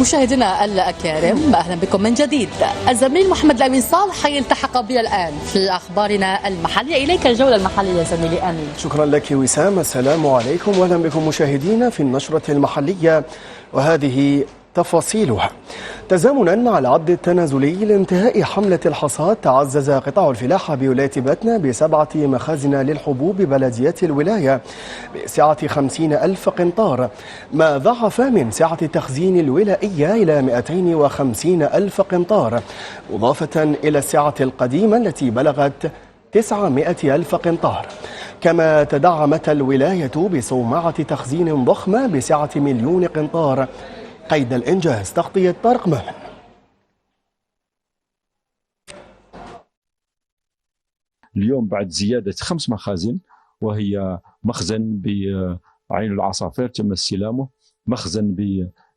مشاهدينا الأكارم، أهلا بكم من جديد. الزميل محمد الأمين صالح يلتحق بنا الآن في أخبارنا المحلية. إليك الجولة المحلية زميلي أمين. شكرا لك وسام، السلام عليكم وأهلا بكم مشاهدينا في النشرة المحلية، وهذه تفاصيلها. تزامنا مع العد التنازلي لانتهاء حملة الحصاد، تعزز قطاع الفلاحة بولاية باتنا ب7 مخازن للحبوب ببلدية الولاية بسعة 50,000 قنطار، ما ضاعف من سعة التخزين الولائية إلى 250,000 قنطار، مضافة إلى السعة القديمة التي بلغت 900,000 قنطار. كما تدعمت الولاية بصومعة تخزين ضخمة بسعة 1,000,000 قنطار قيد الإنجاز. تغطية طارق مهمن. اليوم بعد زيادة 5 مخازن، وهي مخزن بعين العصافير تم استلامه، مخزن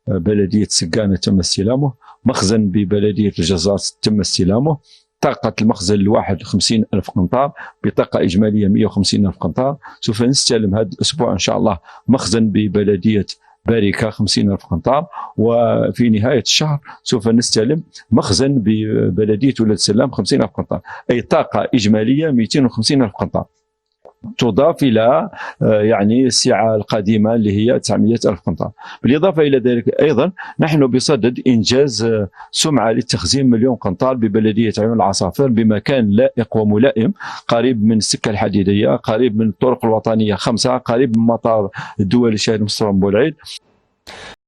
ببلدية سقانة تم استلامه، مخزن ببلدية الجزار تم استلامه. طاقة المخزن الواحد 50,000 قنطار بطاقة إجمالية 150,000 قنطار. سوف نستلم هذا الأسبوع إن شاء الله مخزن ببلدية باركة 50,000 قنطار، وفي نهاية الشهر سوف نستلم مخزن ببلدية ولاد السلام 50,000 قنطار، أي طاقة إجمالية 250,000 قنطار، تضاف إلى يعني السعة القديمة اللي هي 900,000 قنطار. بالإضافة إلى ذلك أيضا نحن بصدد إنجاز سمعة للتخزين 1,000,000 قنطار ببلدية عيون العصافير بمكان لائق وملائم، قريب من السكة الحديدية، قريب من الطرق الوطنية 5، قريب من مطار الدولي الشهيد مصطفى بن بولعيد.